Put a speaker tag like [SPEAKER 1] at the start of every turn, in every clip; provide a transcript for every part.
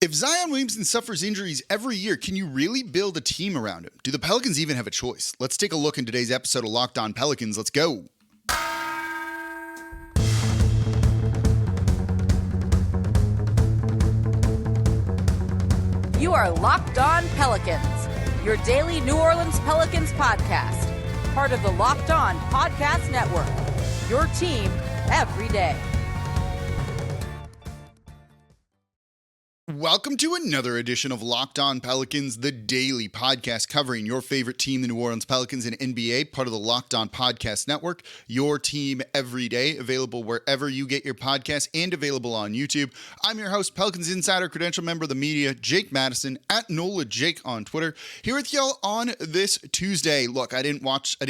[SPEAKER 1] If Zion Williamson suffers injuries every year, can you really build a team around him? Do the Pelicans even have a choice? Let's take a look in today's episode of Locked On Pelicans. Let's go.
[SPEAKER 2] You are Locked On Pelicans, your daily New Orleans Pelicans podcast, part of the Locked On Podcast Network, your team every day.
[SPEAKER 1] Welcome to another edition of Locked On Pelicans, the daily podcast covering your favorite team, the New Orleans Pelicans and NBA, part of the Locked On Podcast Network, your team every day, available wherever you get your podcasts and available on YouTube. I'm your host, Pelicans Insider, credential member of the media, Jake Madison, at NOLA Jake on Twitter, here with y'all on this Tuesday. Look, I didn't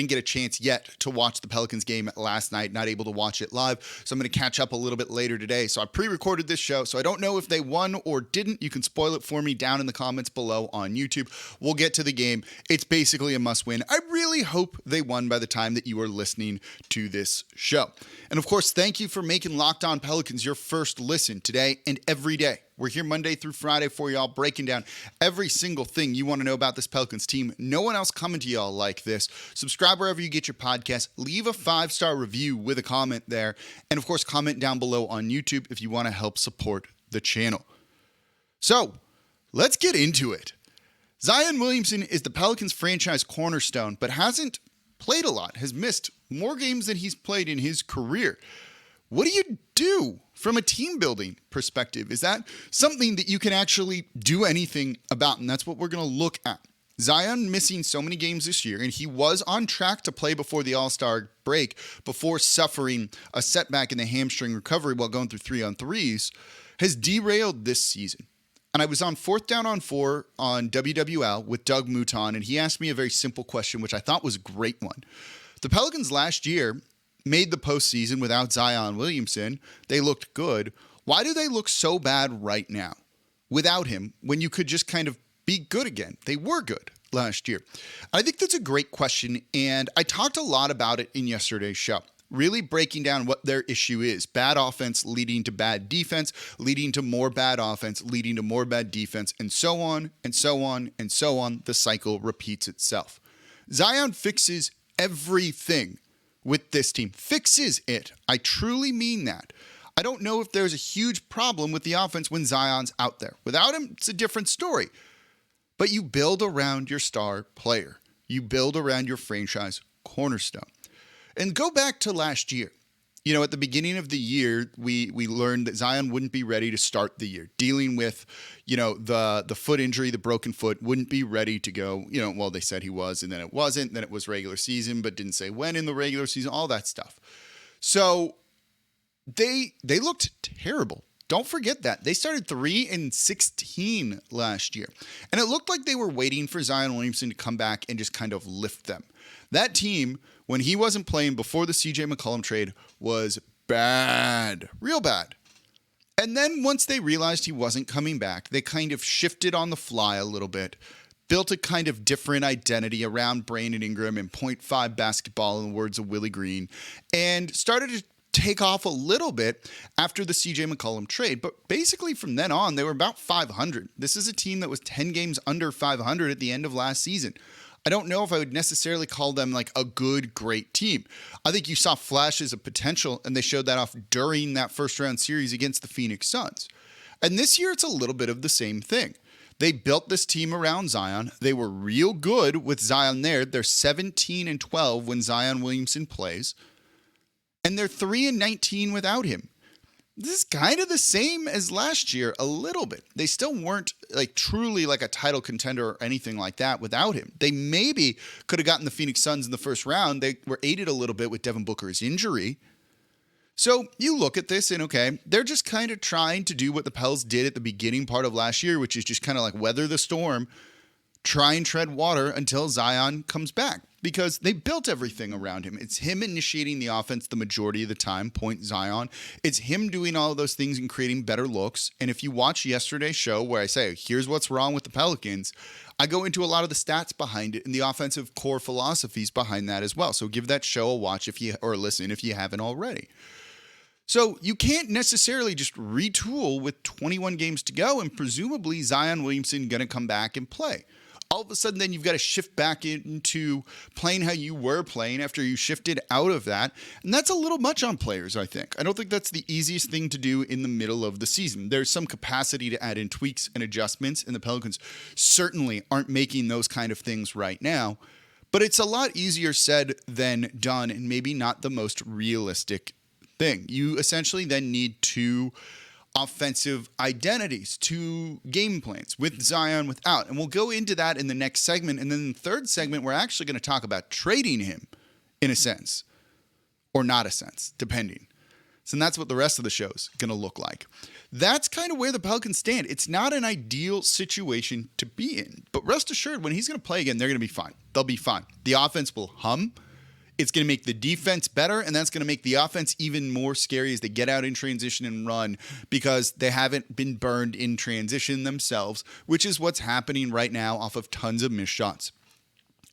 [SPEAKER 1] get a chance yet to watch the Pelicans game last night, not able to watch it live, so I'm going to catch up a little bit later today. So I pre-recorded this show, so I don't know if they won or didn't. You can spoil it for me down in the comments below on YouTube. We'll get to the game. It's basically a must win. I really hope they won by the time that you are listening to this show. And of course, thank you for making Locked On Pelicans your first listen today and every day. We're here Monday through Friday for y'all, breaking down every single thing you want to know about this Pelicans team. No one else coming to y'all like this. Subscribe wherever you get your podcast. Leave a 5-star review with a comment there. And of course, comment down below on YouTube if you want to help support the channel. So, let's get into it. Zion Williamson is the Pelicans franchise cornerstone, but hasn't played a lot, has missed more games than he's played in his career. What do you do from a team building perspective? Is that something that you can actually do anything about? And that's what we're going to look at. Zion missing so many games this year, and he was on track to play before the All-Star break, before suffering a setback in the hamstring recovery while going through 3-on-3s, has derailed this season. And I was on 4th Down on 4 on WWL with Doug Mouton, and he asked me a very simple question, which I thought was a great one. The Pelicans last year made the postseason without Zion Williamson. They looked good. Why do they look so bad right now without him when you could just kind of be good again? They were good last year. I think that's a great question, and I talked a lot about it in yesterday's show. Really breaking down what their issue is. Bad offense leading to bad defense, leading to more bad offense, leading to more bad defense, and so on, and so on, and so on. The cycle repeats itself. Zion fixes everything with this team. Fixes it. I truly mean that. I don't know if there's a huge problem with the offense when Zion's out there. Without him, it's a different story. But you build around your star player. You build around your franchise cornerstone. And go back to last year. You know, at the beginning of the year, we learned that Zion wouldn't be ready to start the year, dealing with, the foot injury, the broken foot, wouldn't be ready to go. Well, they said he was, and then it wasn't. Then it was regular season, but didn't say when in the regular season, all that stuff. So they looked terrible. Don't forget that. They started 3-16 last year. And it looked like they were waiting for Zion Williamson to come back and just kind of lift them. That team, when he wasn't playing before the CJ McCollum trade, was bad. Real bad. And then once they realized he wasn't coming back, they kind of shifted on the fly a little bit, built a kind of different identity around Brandon Ingram and .5 basketball, in the words of Willie Green, and started to take off a little bit after the CJ McCollum trade. But basically from then on, they were about 500. This is a team that was 10 games under 500 at the end of last season. I don't know if I would necessarily call them like a good, great team. I think you saw flashes of potential, and they showed that off during that first round series against the Phoenix Suns. And this year, it's a little bit of the same thing. They built this team around Zion. They were real good with Zion there. They're 17-12 when Zion Williamson plays. And they're 3-19 without him. This is kind of the same as last year, a little bit. They still weren't truly like a title contender or anything like that without him. They maybe could have gotten the Phoenix Suns in the first round. They were aided a little bit with Devin Booker's injury. So you look at this and, okay, they're just kind of trying to do what the Pels did at the beginning part of last year, which is just kind of like weather the storm, try and tread water until Zion comes back. Because they built everything around him. It's him initiating the offense the majority of the time, point Zion. It's him doing all of those things and creating better looks. And if you watch yesterday's show where I say, here's what's wrong with the Pelicans, I go into a lot of the stats behind it and the offensive core philosophies behind that as well. So give that show a watch or listen if you haven't already. So you can't necessarily just retool with 21 games to go and presumably Zion Williamson going to come back and play. All of a sudden, then you've got to shift back into playing how you were playing after you shifted out of that. And that's a little much on players, I think. I don't think that's the easiest thing to do in the middle of the season. There's some capacity to add in tweaks and adjustments, and the Pelicans certainly aren't making those kind of things right now. But it's a lot easier said than done, and maybe not the most realistic thing. You essentially then need two offensive identities, two game plans, with Zion, without. And we'll go into that in the next segment. And then in the third segment, we're actually going to talk about trading him in a sense, or not a sense, depending. So that's what the rest of the show is going to look like. That's kind of where the Pelicans stand. It's not an ideal situation to be in, but rest assured, when he's going to play again, they're going to be fine. They'll be fine. The offense will hum. It's going to make the defense better, and that's going to make the offense even more scary as they get out in transition and run because they haven't been burned in transition themselves, which is what's happening right now off of tons of missed shots.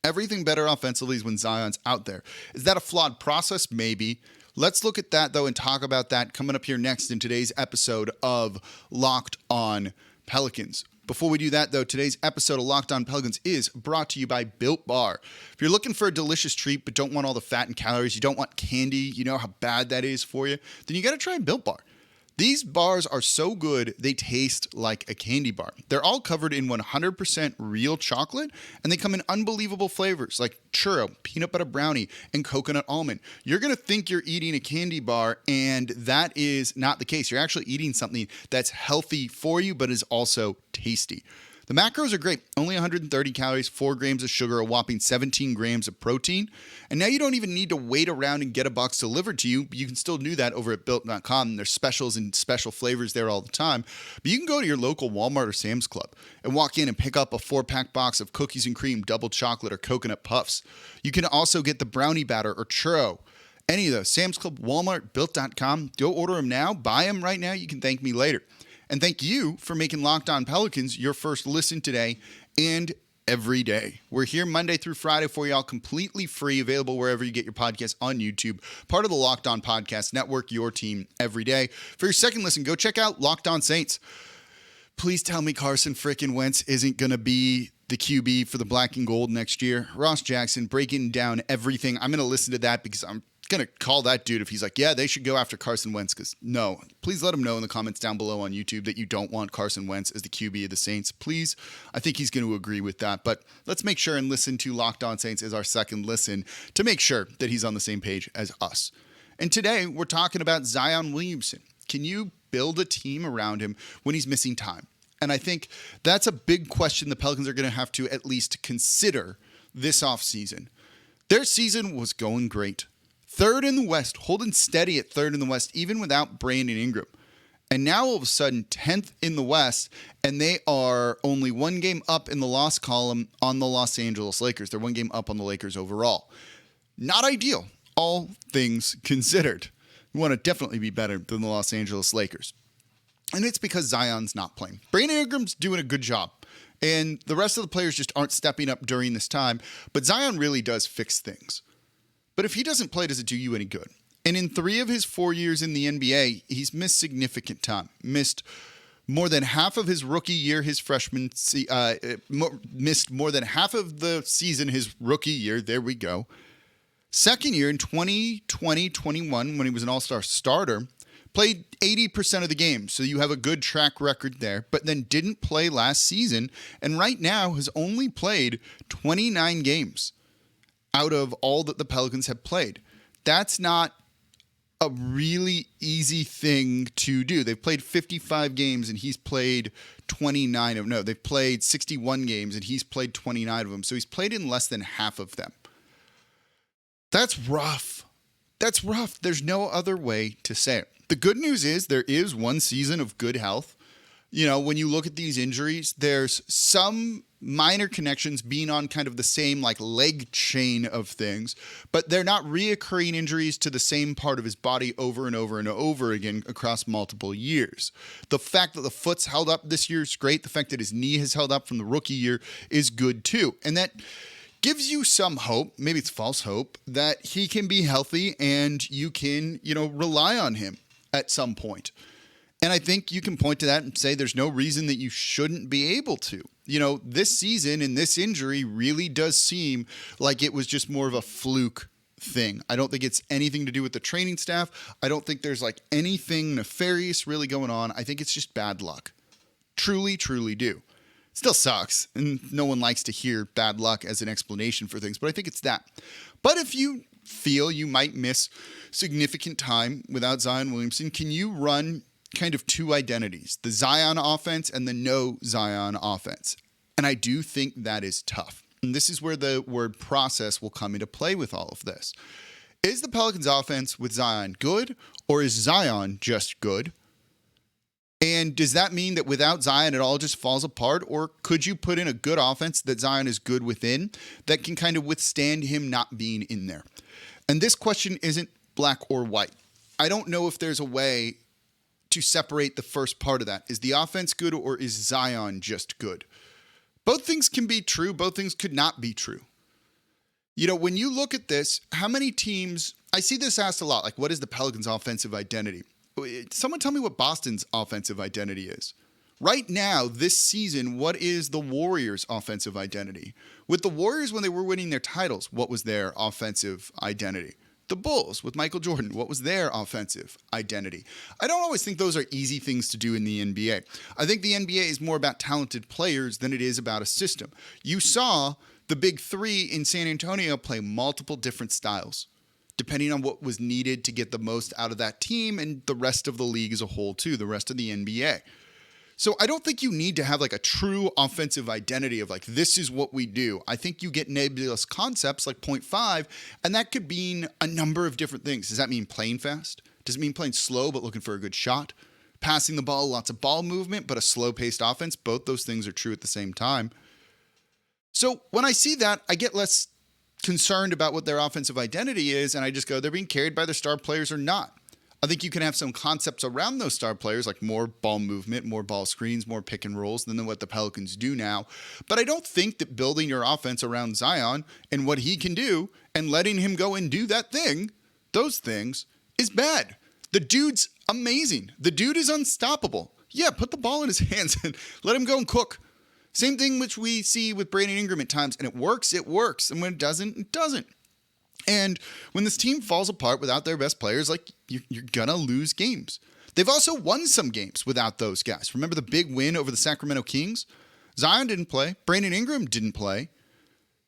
[SPEAKER 1] Everything better offensively is when Zion's out there. Is that a flawed process? Maybe. Let's look at that, though, and talk about that coming up here next in today's episode of Locked On Pelicans. Before we do that, though, today's episode of Locked On Pelicans is brought to you by Built Bar. If you're looking for a delicious treat but don't want all the fat and calories, you don't want candy, you know how bad that is for you, then you got to try Built Bar. These bars are so good, they taste like a candy bar. They're all covered in 100% real chocolate, and they come in unbelievable flavors like churro, peanut butter brownie, and coconut almond. You're going to think you're eating a candy bar, and that is not the case. You're actually eating something that's healthy for you, but is also tasty. The macros are great. Only 130 calories, 4 grams of sugar, a whopping 17 grams of protein. And now you don't even need to wait around and get a box delivered to you. You can still do that over at Built.com. There's specials and special flavors there all the time. But you can go to your local Walmart or Sam's Club and walk in and pick up a 4-pack box of cookies and cream, double chocolate, or coconut puffs. You can also get the brownie batter or churro. Any of those. Sam's Club, Walmart, Built.com. Go order them now. Buy them right now. You can thank me later. And thank you for making Locked On Pelicans your first listen today and every day. We're here Monday through Friday for y'all, completely free, available wherever you get your podcasts on YouTube. Part of the Locked On Podcast Network, your team every day. For your second listen, go check out Locked On Saints. Please tell me Carson frickin' Wentz isn't going to be the QB for the black and gold next year. Ross Jackson breaking down everything. I'm going to listen to that because I'm going to call that dude if he's like, yeah, they should go after Carson Wentz, because no. Please let him know in the comments down below on YouTube that you don't want Carson Wentz as the QB of the Saints. Please. I think he's going to agree with that. But let's make sure and listen to Locked On Saints as our second listen to make sure that he's on the same page as us. And today we're talking about Zion Williamson. Can you build a team around him when he's missing time? And I think that's a big question the Pelicans are going to have to at least consider this offseason. Their season was going great. Third in the West, holding steady at third in the West, even without Brandon Ingram. And now all of a sudden, 10th in the West, and they are only one game up in the loss column on the Los Angeles Lakers. They're one game up on the Lakers overall. Not ideal, all things considered. We want to definitely be better than the Los Angeles Lakers. And it's because Zion's not playing. Brandon Ingram's doing a good job. And the rest of the players just aren't stepping up during this time. But Zion really does fix things. But if he doesn't play, does it do you any good? And in 3 of his 4 years in the NBA, he's missed significant time. Missed more than half of his rookie year, his freshman, missed more than half of the season, his rookie year. There we go. Second year in 2020-21, when he was an all-star starter, played 80% of the games. So you have a good track record there, but then didn't play last season. And right now has only played 29 games out of all that the Pelicans have played. That's not a really easy thing to do. They've played 55 games and he's played 29 of them. No, they've played 61 games and he's played 29 of them. So he's played in less than half of them. That's rough. That's rough. There's no other way to say it. The good news is there is one season of good health. You know, when you look at these injuries, there's some minor connections being on kind of the same like leg chain of things, but they're not reoccurring injuries to the same part of his body over and over and over again across multiple years. The fact that the foot's held up this year is great. The fact that his knee has held up from the rookie year is good too. And that gives you some hope, maybe it's false hope, that he can be healthy and you can, rely on him. at some point. And I think you can point to that and say there's no reason that you shouldn't be able to. You know, this season and this injury really does seem like it was just more of a fluke thing. I don't think it's anything to do with the training staff. I don't think there's like anything nefarious really going on. I think it's just bad luck. Truly, truly do. Still sucks, and no one likes to hear bad luck as an explanation for things, but I think it's that. But if you feel you might miss significant time without Zion Williamson, can you run kind of two identities, the Zion offense and the no Zion offense? And I do think that is tough. And this is where the word process will come into play with all of this. Is the Pelicans offense with Zion good, or is Zion just good? And does that mean that without Zion, it all just falls apart? Or could you put in a good offense that Zion is good within that can kind of withstand him not being in there? And this question isn't black or white. I don't know if there's a way to separate the first part of that. Is the offense good, or is Zion just good? Both things can be true. Both things could not be true. You know, when you look at this, how many teams, I see this asked a lot, like what is the Pelicans' offensive identity? Someone tell me what Boston's offensive identity is. Right now, this season, what is the Warriors' offensive identity? With the Warriors, when they were winning their titles, what was their offensive identity? The Bulls with Michael Jordan, what was their offensive identity? I don't always think those are easy things to do in the NBA. I think the NBA is more about talented players than it is about a system. You saw the big three in San Antonio play multiple different styles, depending on what was needed to get the most out of that team and the rest of the league as a whole too, the rest of the NBA. So I don't think you need to have like a true offensive identity of like, this is what we do. I think you get nebulous concepts like 0.5, and that could mean a number of different things. Does that mean playing fast? Does it mean playing slow but looking for a good shot? Passing the ball, lots of ball movement, but a slow-paced offense? Both those things are true at the same time. So when I see that, I get less concerned about what their offensive identity is, and I just go, they're being carried by their star players or not. I think you can have some concepts around those star players, like more ball movement, more ball screens, more pick and rolls than what the Pelicans do now. But I don't think that building your offense around Zion and what he can do and letting him go and do that thing, those things, is bad. The dude's amazing. The dude is unstoppable. Yeah, put the ball in his hands and let him go and cook. Same thing which we see with Brandon Ingram at times, and it works. And when it doesn't, it doesn't. And when this team falls apart without their best players, like you're going to lose games. They've also won some games without those guys. Remember the big win over the Sacramento Kings? Zion didn't play. Brandon Ingram didn't play.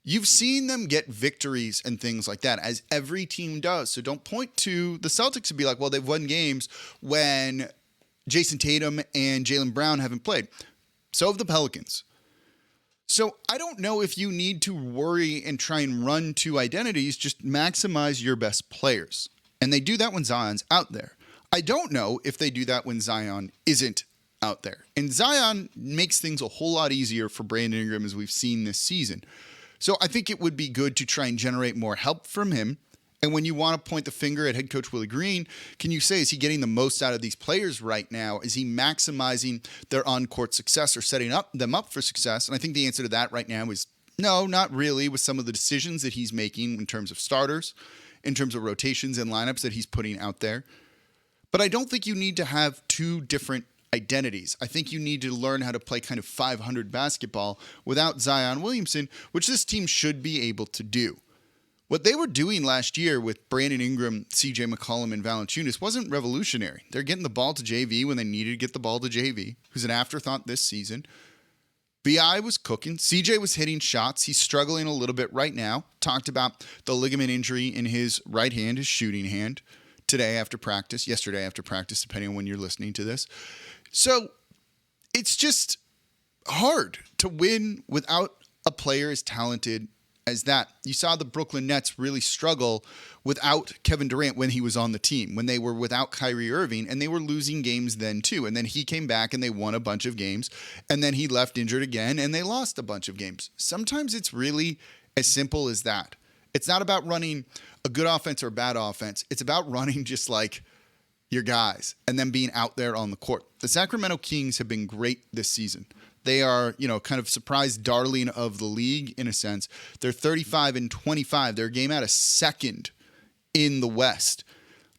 [SPEAKER 1] You've seen them get victories and things like that, as every team does. So don't point to the Celtics and be like, well, they've won games when Jason Tatum and Jaylen Brown haven't played. So have the Pelicans. So I don't know if you need to worry and try and run two identities. Just maximize your best players. And they do that when Zion's out there. I don't know if they do that when Zion isn't out there. And Zion makes things a whole lot easier for Brandon Ingram, as we've seen this season. So I think it would be good to try and generate more help from him. And when you want to point the finger at head coach Willie Green, can you say, is he getting the most out of these players right now? Is he maximizing their on-court success or setting them up for success? And I think the answer to that right now is no, not really, with some of the decisions that he's making in terms of starters, in terms of rotations and lineups that he's putting out there. But I don't think you need to have two different identities. I think you need to learn how to play kind of 500 basketball without Zion Williamson, which this team should be able to do. What they were doing last year with Brandon Ingram, CJ McCollum, and Valanciunas wasn't revolutionary. They're getting the ball to JV when they needed to get the ball to JV, who's an afterthought this season. BI was cooking. CJ was hitting shots. He's struggling a little bit right now. Talked about the ligament injury in his right hand, his shooting hand, yesterday after practice, depending on when you're listening to this. So it's just hard to win without a player as talented as that. You saw the Brooklyn Nets really struggle without Kevin Durant when he was on the team, when they were without Kyrie Irving, and they were losing games then too. And then he came back and they won a bunch of games, and then he left injured again and they lost a bunch of games. Sometimes it's really as simple as that. It's not about running a good offense or a bad offense. It's about running just like your guys and then being out there on the court. The Sacramento Kings have been great this season. They are, kind of surprise darling of the league in a sense. They're 35-25. They're a game out of second in the West.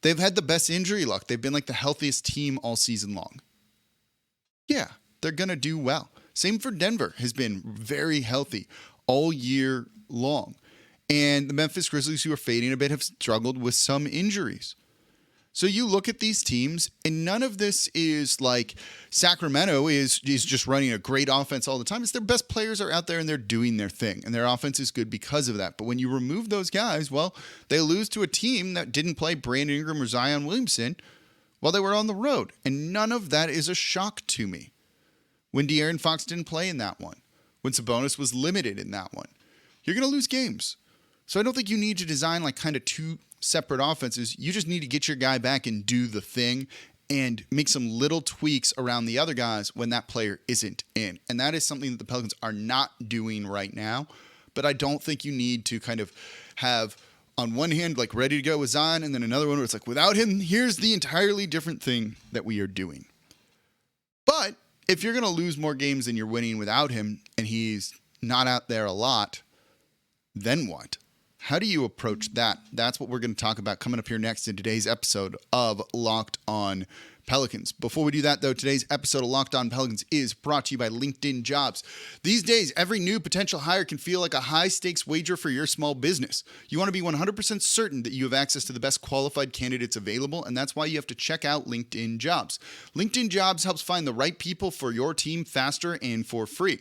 [SPEAKER 1] They've had the best injury luck. They've been like the healthiest team all season long. Yeah, they're going to do well. Same for Denver, has been very healthy all year long. And the Memphis Grizzlies, who are fading a bit, have struggled with some injuries. So you look at these teams, and none of this is like Sacramento is just running a great offense all the time. It's their best players are out there, and they're doing their thing, and their offense is good because of that. But when you remove those guys, well, they lose to a team that didn't play Brandon Ingram or Zion Williamson while they were on the road. And none of that is a shock to me. When De'Aaron Fox didn't play in that one, when Sabonis was limited in that one, you're going to lose games. So I don't think you need to design like kind of two separate offenses. You just need to get your guy back and do the thing and make some little tweaks around the other guys when that player isn't in. And that is something that the Pelicans are not doing right now. But I don't think you need to kind of have on one hand like ready to go with Zion, and then another one where it's like without him, here's the entirely different thing that we are doing. But if you're going to lose more games than you're winning without him, and he's not out there a lot, then what? How do you approach that? That's what we're going to talk about coming up here next in today's episode of Locked On Pelicans. Before we do that, though, today's episode of Locked On Pelicans is brought to you by LinkedIn Jobs. These days, every new potential hire can feel like a high-stakes wager for your small business. You want to be 100% certain that you have access to the best qualified candidates available, and that's why you have to check out LinkedIn Jobs. LinkedIn Jobs helps find the right people for your team faster and for free.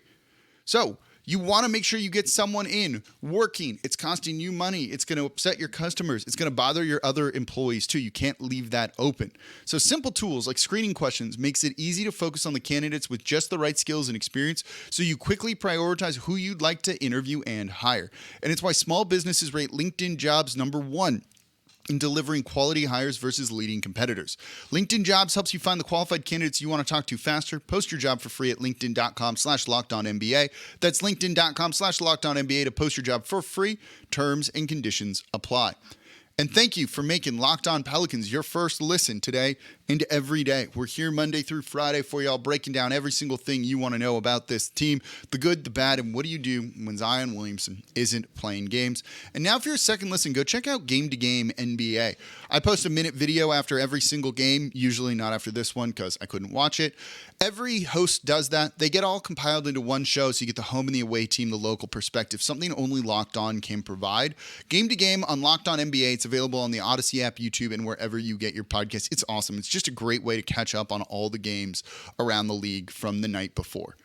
[SPEAKER 1] So, you want to make sure you get someone in working. It's costing you money. It's going to upset your customers. It's going to bother your other employees too. You can't leave that open. So simple tools like screening questions makes it easy to focus on the candidates with just the right skills and experience, so you quickly prioritize who you'd like to interview and hire. And it's why small businesses rate LinkedIn Jobs #1 in delivering quality hires versus leading competitors. LinkedIn Jobs helps you find the qualified candidates you want to talk to faster. Post your job for free at linkedin.com/LockedOnNBA. That's linkedin.com/LockedOnNBA to post your job for free. Terms and conditions apply. And thank you for making Locked On Pelicans your first listen today and every day. We're here Monday through Friday for y'all, breaking down every single thing you want to know about this team, the good, the bad, and what do you do when Zion Williamson isn't playing games. And now for your second listen, go check out Game to Game NBA. I post a minute video after every single game, usually not after this one because I couldn't watch it. Every host does that. They get all compiled into one show, so you get the home and the away team, the local perspective, something only Locked On can provide. Game to Game on Locked On NBA. It's available on the Odyssey app, YouTube, and wherever you get your podcasts. It's awesome. It's just a great way to catch up on all the games around the league from the night before.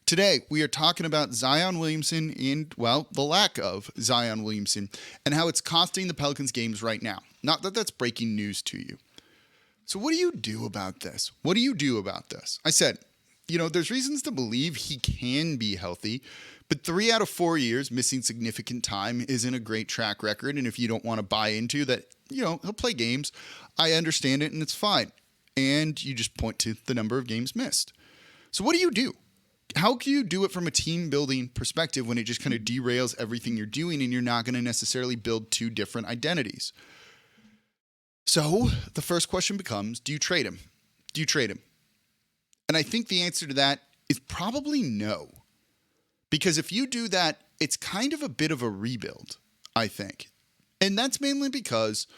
[SPEAKER 1] Today, we are talking about Zion Williamson and, well, the lack of Zion Williamson and how it's costing the Pelicans games right now. Not that that's breaking news to you. So what do you do about this? What do you do about this? I said, there's reasons to believe he can be healthy, but 3 out of 4 years missing significant time isn't a great track record. And if you don't want to buy into that, he'll play games. I understand it and it's fine. And you just point to the number of games missed. So what do you do? How can you do it from a team building perspective when it just kind of derails everything you're doing and you're not going to necessarily build two different identities? So the first question becomes, do you trade him? Do you trade him? And I think the answer to that is probably no. Because if you do that, it's kind of a bit of a rebuild, I think. And that's mainly because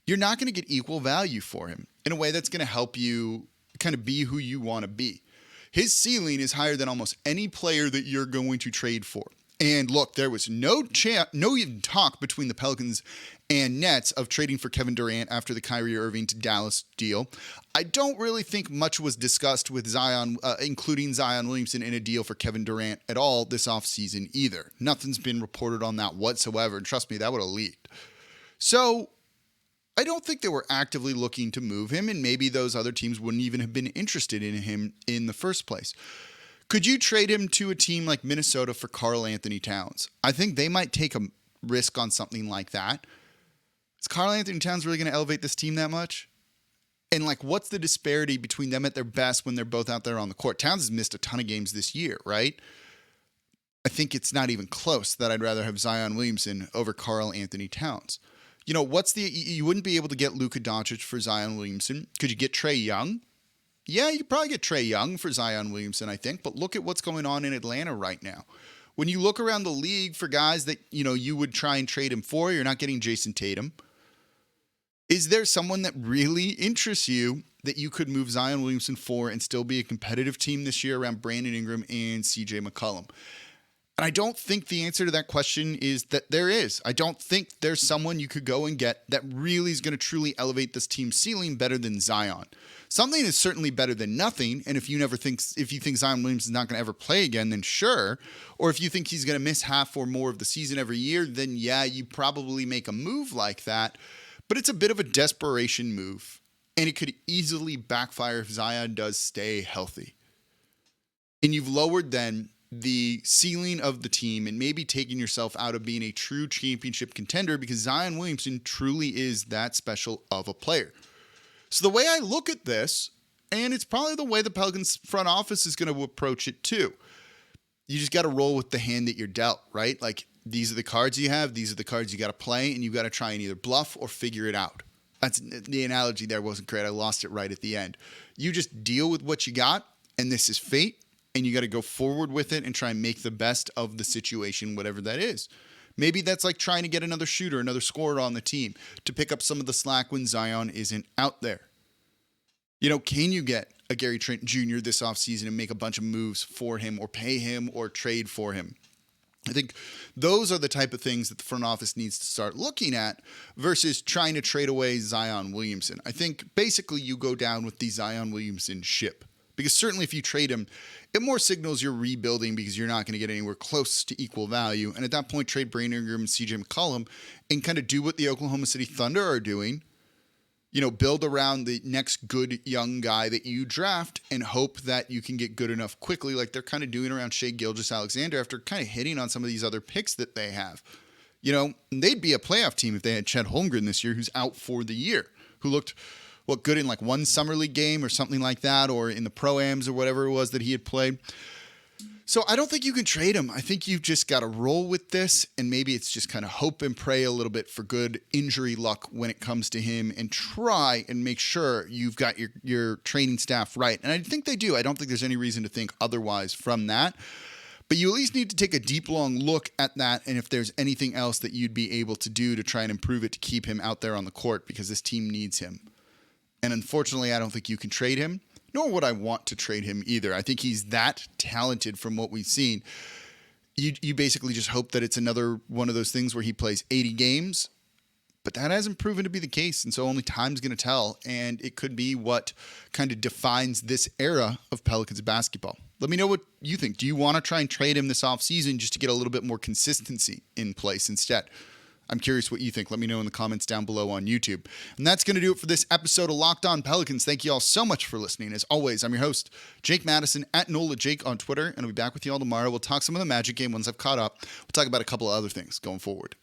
[SPEAKER 1] you're not going to get equal value for him in a way that's going to help you kind of be who you want to be. His ceiling is higher than almost any player that you're going to trade for. And look, there was no even talk between the Pelicans and Nets of trading for Kevin Durant after the Kyrie Irving to Dallas deal. I don't really think much was discussed with Zion, including Zion Williamson in a deal for Kevin Durant at all this offseason either. Nothing's been reported on that whatsoever. And trust me, that would have leaked. So I don't think they were actively looking to move him, and maybe those other teams wouldn't even have been interested in him in the first place. Could you trade him to a team like Minnesota for Karl Anthony Towns? I think they might take a risk on something like that. Is Karl Anthony Towns really going to elevate this team that much? And what's the disparity between them at their best when they're both out there on the court? Towns has missed a ton of games this year, right? I think it's not even close that I'd rather have Zion Williamson over Karl Anthony Towns. You wouldn't be able to get Luka Doncic for Zion Williamson. Could you get Trae Young? Yeah, you could probably get Trae Young for Zion Williamson, I think. But look at what's going on in Atlanta right now. When you look around the league for guys that, you would try and trade him for, you're not getting Jason Tatum. Is there someone that really interests you that you could move Zion Williamson for and still be a competitive team this year around Brandon Ingram and CJ McCollum? And I don't think the answer to that question is that there is. I don't think there's someone you could go and get that really is going to truly elevate this team's ceiling better than Zion. Something is certainly better than nothing. And if you think Zion Williamson is not going to ever play again, then sure. Or if you think he's going to miss half or more of the season every year, then yeah, you probably make a move like that. But it's a bit of a desperation move. And it could easily backfire if Zion does stay healthy. And you've lowered then the ceiling of the team and maybe taking yourself out of being a true championship contender because Zion Williamson truly is that special of a player. So the way I look at this, and it's probably the way the Pelicans front office is going to approach it too, you just got to roll with the hand that you're dealt, right? Like, these are the cards you have, these are the cards you got to play, and you got to try and either bluff or figure it out. That's the analogy there wasn't great. I lost it right at the end. You just deal with what you got, and this is fate. And you got to go forward with it and try and make the best of the situation, whatever that is. Maybe that's like trying to get another shooter, another scorer on the team to pick up some of the slack when Zion isn't out there. You know, can you get a Gary Trent Jr. this offseason and make a bunch of moves for him or pay him or trade for him? I think those are the type of things that the front office needs to start looking at versus trying to trade away Zion Williamson. I think basically you go down with the Zion Williamson ship. Because certainly if you trade him, it more signals you're rebuilding because you're not going to get anywhere close to equal value. And at that point, trade Brandon Ingram and CJ McCollum and kind of do what the Oklahoma City Thunder are doing. You know, build around the next good young guy that you draft and hope that you can get good enough quickly like they're kind of doing around Shai Gilgeous-Alexander after kind of hitting on some of these other picks that they have. You know, they'd be a playoff team if they had Chet Holmgren this year who's out for the year, who looked good in like one summer league game or something like that, or in the pro-ams or whatever it was that he had played. So I don't think you can trade him. I think you've just got to roll with this, and maybe it's just kind of hope and pray a little bit for good injury luck when it comes to him and try and make sure you've got your training staff right. And I think they do. I don't think there's any reason to think otherwise from that. But you at least need to take a deep, long look at that and if there's anything else that you'd be able to do to try and improve it to keep him out there on the court because this team needs him. And unfortunately, I don't think you can trade him, nor would I want to trade him either. I think he's that talented from what we've seen. You basically just hope that it's another one of those things where he plays 80 games, but that hasn't proven to be the case. And so only time's going to tell. And it could be what kind of defines this era of Pelicans basketball. Let me know what you think. Do you want to try and trade him this offseason just to get a little bit more consistency in place instead? I'm curious what you think. Let me know in the comments down below on YouTube. And that's going to do it for this episode of Locked On Pelicans. Thank you all so much for listening. As always, I'm your host, Jake Madison, at NolaJake on Twitter, and I'll be back with you all tomorrow. We'll talk some of the Magic game once I've caught up. We'll talk about a couple of other things going forward.